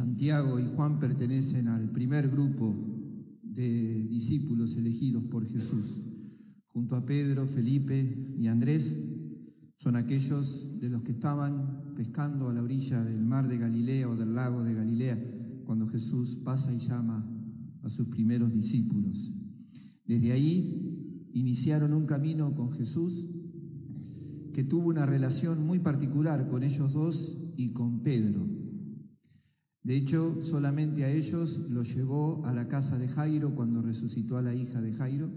Santiago y Juan pertenecen al primer grupo de discípulos elegidos por Jesús. Junto a Pedro, Felipe y Andrés, son aquellos de los que estaban pescando a la orilla del mar de Galilea o del lago de Galilea, cuando Jesús pasa y llama a sus primeros discípulos. Desde ahí iniciaron un camino con Jesús que tuvo una relación muy particular con ellos dos y con Pedro. De hecho, solamente a ellos los llevó a la casa de Jairo cuando resucitó a la hija de Jairo.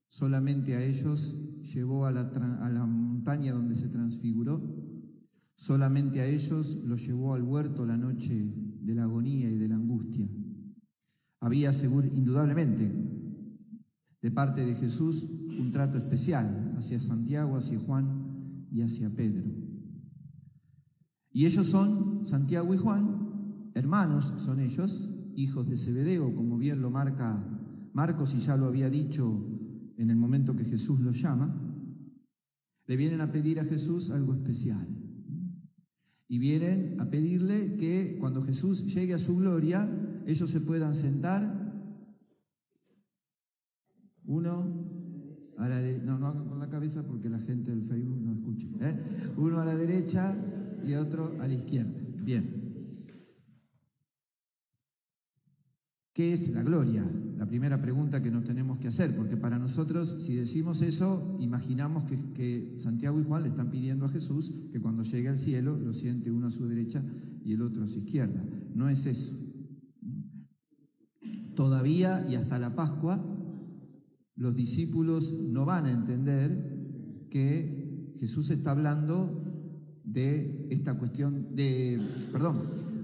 Solamente a ellos llevó a la montaña donde se transfiguró. Solamente a ellos los llevó al huerto la noche de la agonía y de la angustia. Había indudablemente de parte de Jesús un trato especial hacia Santiago, hacia Juan y hacia Pedro. Y ellos son, Santiago y Juan, hermanos son ellos, hijos de Zebedeo, como bien lo marca Marcos y ya lo había dicho en el momento que Jesús los llama. Le vienen a pedir a Jesús algo especial. Y vienen a pedirle que cuando Jesús llegue a su gloria, ellos se puedan sentar, uno a la derecha, no hagan con la cabeza porque la gente del Facebook no escucha, uno a la derecha y otro a la izquierda. Bien. ¿Qué es la gloria? La primera pregunta que nos tenemos que hacer, porque para nosotros, si decimos eso, imaginamos que Santiago y Juan le están pidiendo a Jesús que cuando llegue al cielo lo siente uno a su derecha y el otro a su izquierda. No es eso. Todavía y hasta la Pascua, los discípulos no van a entender que Jesús está hablando de esta cuestión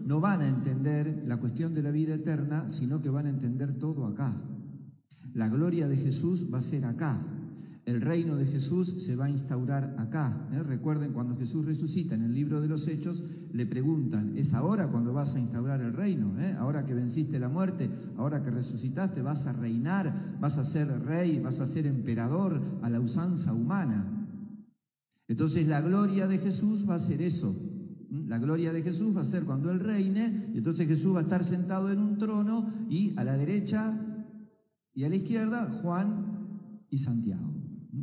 no van a entender la cuestión de la vida eterna, sino que van a entender todo acá. La gloria de Jesús va a ser acá. El reino de Jesús se va a instaurar acá. Recuerden, cuando Jesús resucita en el libro de los Hechos, le preguntan, ¿es ahora cuando vas a instaurar el reino? Ahora que venciste la muerte, ahora que resucitaste, vas a reinar, vas a ser rey, vas a ser emperador a la usanza humana. Entonces la gloria de Jesús va a ser eso. La gloria de Jesús va a ser cuando Él reine, y entonces Jesús va a estar sentado en un trono, y a la derecha y a la izquierda Juan y Santiago.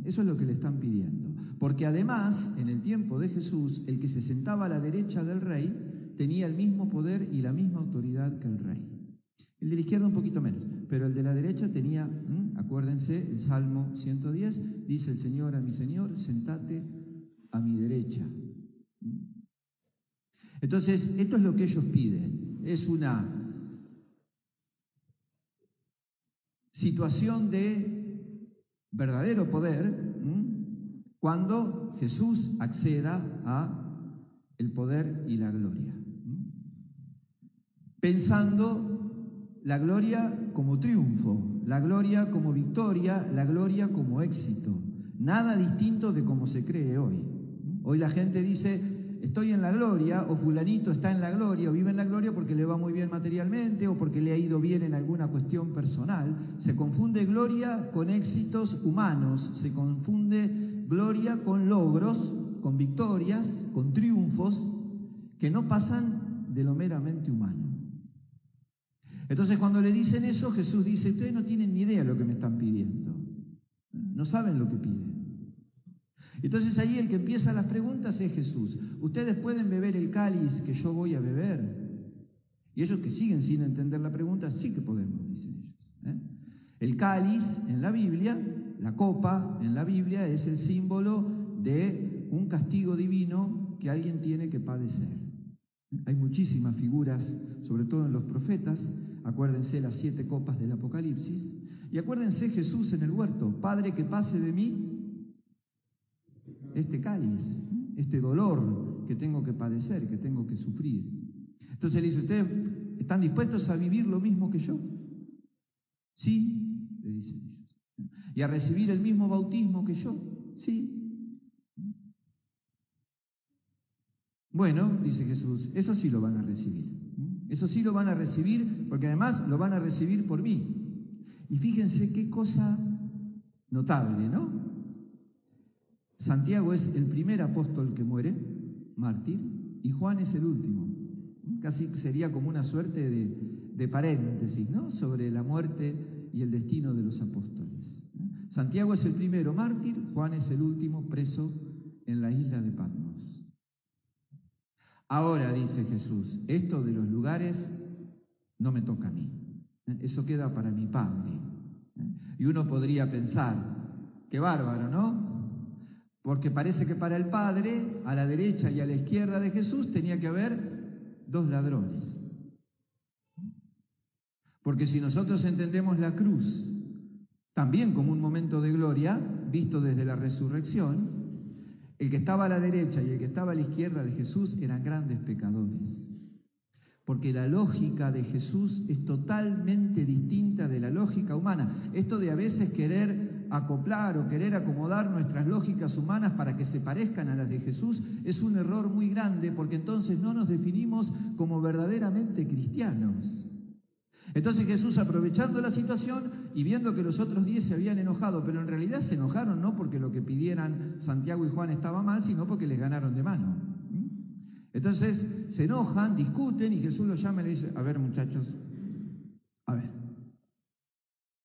Eso es lo que le están pidiendo. Porque además, en el tiempo de Jesús, el que se sentaba a la derecha del rey tenía el mismo poder y la misma autoridad que el rey. El de la izquierda un poquito menos, pero el de la derecha tenía, acuérdense, el Salmo 110, dice el Señor a mi Señor, sentate a mi derecha. Entonces, esto es lo que ellos piden. Es una situación de verdadero poder cuando Jesús acceda a el poder y la gloria. Pensando la gloria como triunfo, la gloria como victoria, la gloria como éxito. Nada distinto de como se cree hoy. Hoy la gente dice, estoy en la gloria, o fulanito está en la gloria, o vive en la gloria porque le va muy bien materialmente, o porque le ha ido bien en alguna cuestión personal. Se confunde gloria con éxitos humanos, se confunde gloria con logros, con victorias, con triunfos, que no pasan de lo meramente humano. Entonces cuando le dicen eso, Jesús dice, ustedes no tienen ni idea de lo que me están pidiendo, no saben lo que piden. Entonces ahí el que empieza las preguntas es Jesús. ¿Ustedes pueden beber el cáliz que yo voy a beber? Y ellos, que siguen sin entender la pregunta, sí que podemos, dicen ellos. El cáliz en la Biblia, la copa en la Biblia, es el símbolo de un castigo divino que alguien tiene que padecer. Hay muchísimas figuras, sobre todo en los profetas. Acuérdense las 7 copas del Apocalipsis. Y acuérdense Jesús en el huerto. Padre, que pase de mí este cáliz, este dolor que tengo que padecer, que tengo que sufrir. Entonces le dice, ¿ustedes están dispuestos a vivir lo mismo que yo? Sí, le dicen ellos. ¿Y a recibir el mismo bautismo que yo? Sí. Bueno, dice Jesús, eso sí lo van a recibir. Eso sí lo van a recibir, porque además lo van a recibir por mí. Y fíjense qué cosa notable, ¿no? Santiago es el primer apóstol que muere, mártir, y Juan es el último. Casi sería como una suerte de paréntesis, ¿no?, sobre la muerte y el destino de los apóstoles. Santiago es el primero mártir, Juan es el último preso en la isla de Patmos. Ahora, dice Jesús, esto de los lugares no me toca a mí. Eso queda para mi Padre. Y uno podría pensar, qué bárbaro, ¿no? Porque parece que para el Padre, a la derecha y a la izquierda de Jesús, tenía que haber dos ladrones. Porque si nosotros entendemos la cruz también como un momento de gloria, visto desde la resurrección, el que estaba a la derecha y el que estaba a la izquierda de Jesús eran grandes pecadores. Porque la lógica de Jesús es totalmente distinta de la lógica humana. Esto de a veces querer acoplar o querer acomodar nuestras lógicas humanas para que se parezcan a las de Jesús es un error muy grande, porque entonces no nos definimos como verdaderamente cristianos. Entonces Jesús, aprovechando la situación y viendo que los otros 10 se habían enojado, pero en realidad se enojaron no porque lo que pidieran Santiago y Juan estaba mal, sino porque les ganaron de mano. Entonces se enojan, discuten, y Jesús los llama y le dice: a ver, muchachos, a ver,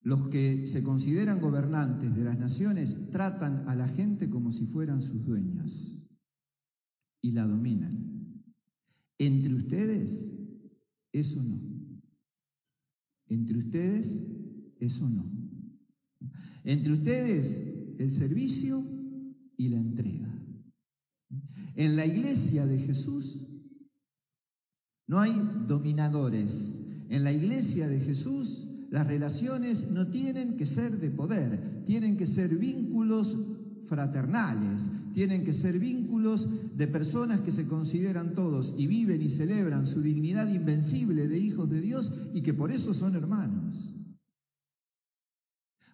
los que se consideran gobernantes de las naciones tratan a la gente como si fueran sus dueños y la dominan. Entre ustedes, eso no. Entre ustedes, eso no. Entre ustedes, el servicio y la entrega. En la iglesia de Jesús no hay dominadores. En la iglesia de Jesús las relaciones no tienen que ser de poder, tienen que ser vínculos fraternales, tienen que ser vínculos de personas que se consideran todos y viven y celebran su dignidad invencible de hijos de Dios y que por eso son hermanos.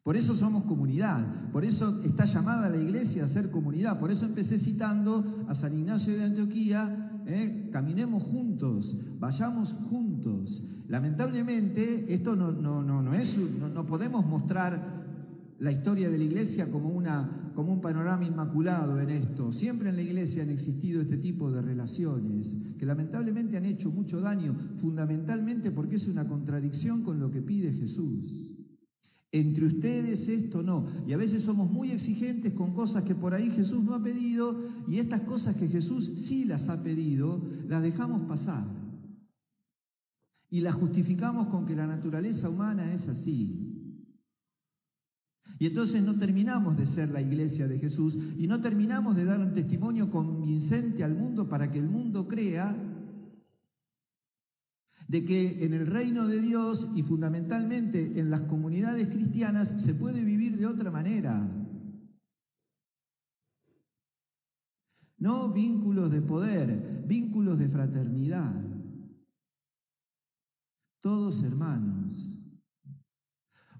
Por eso somos comunidad, por eso está llamada la iglesia a ser comunidad. Por eso empecé citando a San Ignacio de Antioquía: caminemos juntos, vayamos juntos. Lamentablemente esto no podemos mostrar la historia de la iglesia como un panorama inmaculado en esto. Siempre en la iglesia han existido este tipo de relaciones que lamentablemente han hecho mucho daño, fundamentalmente porque es una contradicción con lo que pide Jesús. Entre ustedes esto no. Y a veces somos muy exigentes con cosas que por ahí Jesús no ha pedido, y estas cosas que Jesús sí las ha pedido, las dejamos pasar. Y las justificamos con que la naturaleza humana es así. Y entonces no terminamos de ser la iglesia de Jesús y no terminamos de dar un testimonio convincente al mundo para que el mundo crea de que en el reino de Dios y fundamentalmente en las comunidades cristianas se puede vivir de otra manera. No vínculos de poder, vínculos de fraternidad. Todos hermanos.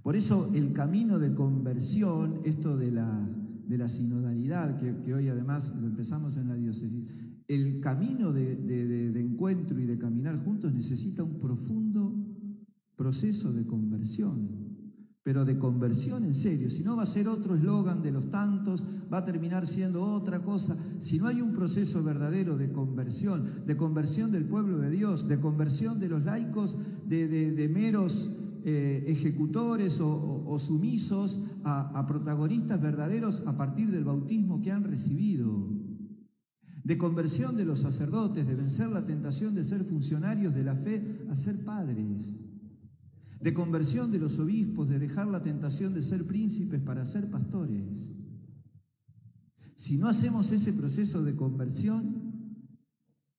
Por eso el camino de conversión, esto de la sinodalidad, que hoy además lo empezamos en la diócesis, el camino de encuentro y de caminar juntos necesita un profundo proceso de conversión, pero de conversión en serio. Si no, va a ser otro eslogan de los tantos, va a terminar siendo otra cosa. Si no hay un proceso verdadero de conversión del pueblo de Dios, de conversión de los laicos, de meros ejecutores o sumisos a protagonistas verdaderos a partir del bautismo que han recibido, de conversión de los sacerdotes, de vencer la tentación de ser funcionarios de la fe a ser padres, de conversión de los obispos, de dejar la tentación de ser príncipes para ser pastores. Si no hacemos ese proceso de conversión,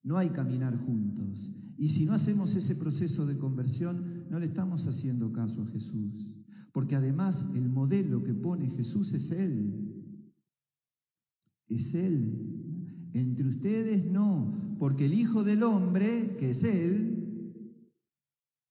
no hay caminar juntos. Y si no hacemos ese proceso de conversión, no le estamos haciendo caso a Jesús. Porque además el modelo que pone Jesús es Él. Es Él. Entre ustedes no, porque el Hijo del Hombre, que es Él,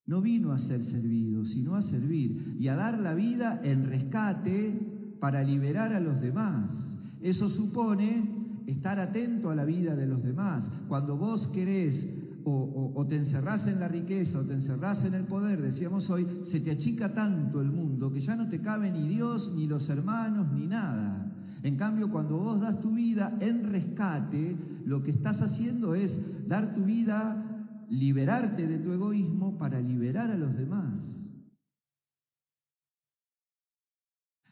no vino a ser servido, sino a servir y a dar la vida en rescate para liberar a los demás. Eso supone estar atento a la vida de los demás. Cuando vos querés o te encerrás en la riqueza o te encerrás en el poder, decíamos hoy, se te achica tanto el mundo que ya no te cabe ni Dios, ni los hermanos, ni nada. En cambio, cuando vos das tu vida en rescate, lo que estás haciendo es dar tu vida liberarte de tu egoísmo para liberar a los demás.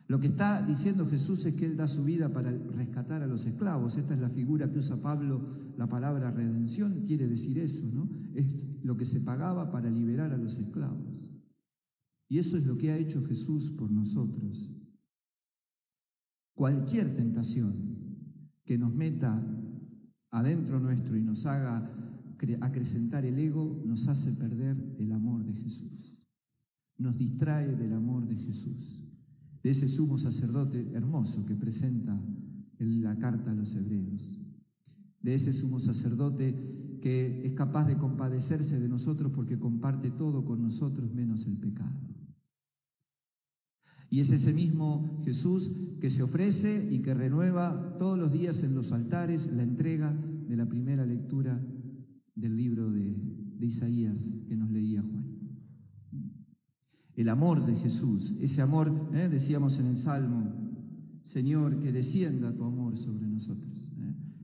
Lo que está diciendo Jesús es que Él da su vida para rescatar a los esclavos. Esta es la figura que usa Pablo, la palabra redención quiere decir eso, ¿no? Es lo que se pagaba para liberar a los esclavos. Y eso es lo que ha hecho Jesús por nosotros. Cualquier tentación que nos meta adentro nuestro y nos haga acrecentar el ego, nos hace perder el amor de Jesús. Nos distrae del amor de Jesús. De ese sumo sacerdote hermoso que presenta en la carta a los hebreos, de ese sumo sacerdote que es capaz de compadecerse de nosotros porque comparte todo con nosotros menos el pecado. Y es ese mismo Jesús que se ofrece y que renueva todos los días en los altares la entrega de la primera lectura del libro de Isaías que nos leía Juan. El amor de Jesús, ese amor, decíamos en el Salmo, Señor, que descienda tu amor sobre nosotros,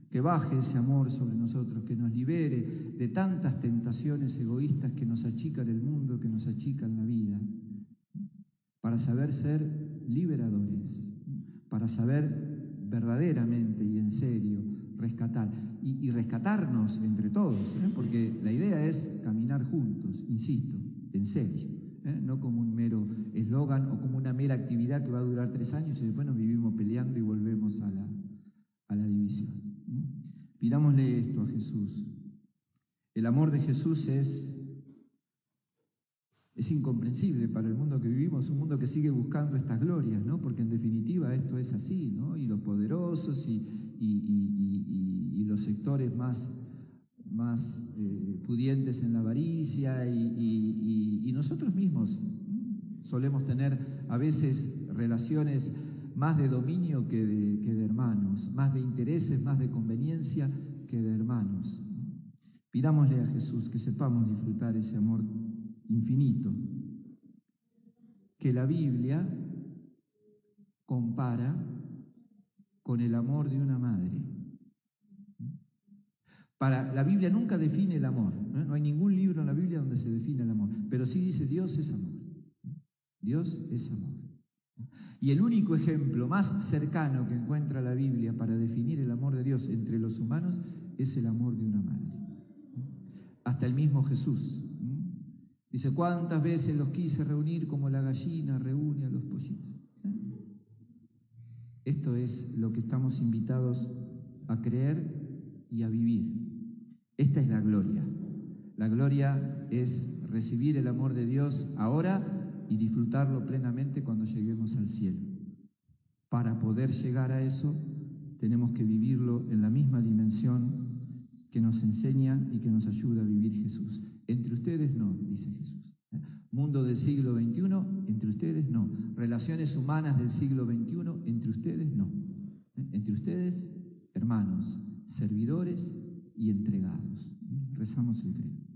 que baje ese amor sobre nosotros, que nos libere de tantas tentaciones egoístas que nos achican el mundo, que nos achican la vida, para saber ser liberadores, para saber verdaderamente y en serio rescatar, y rescatarnos entre todos, porque la idea es caminar juntos, insisto, en serio. No como un mero eslogan o como una mera actividad que va a durar 3 años y después nos vivimos peleando y volvemos a la división. Pidámosle esto a Jesús. El amor de Jesús es incomprensible para el mundo que vivimos, un mundo que sigue buscando estas glorias, ¿no? Porque en definitiva esto es así, ¿no? Y los poderosos y los sectores más pudientes en la avaricia y nosotros mismos solemos tener a veces relaciones más de dominio que de hermanos, más de intereses, más de conveniencia que de hermanos. Pidámosle a Jesús que sepamos disfrutar ese amor infinito que la Biblia compara con el amor de una madre. La Biblia nunca define el amor, ¿no? No hay ningún libro en la Biblia donde se define el amor, pero sí dice Dios es amor. Dios es amor. Y el único ejemplo más cercano que encuentra la Biblia para definir el amor de Dios entre los humanos es el amor de una madre. Hasta el mismo Jesús dice, ¿cuántas veces los quise reunir como la gallina reúne a los pollitos? Esto es lo que estamos invitados a creer y a vivir. Esta es la gloria. La gloria es recibir el amor de Dios ahora y disfrutarlo plenamente cuando lleguemos al cielo. Para poder llegar a eso, tenemos que vivirlo en la misma dimensión que nos enseña y que nos ayuda a vivir Jesús. Entre ustedes no, dice Jesús. Mundo del siglo XXI, entre ustedes no. Relaciones humanas del siglo XXI, entre ustedes no. Entre ustedes, hermanos, servidores y entregados. Rezamos el credo.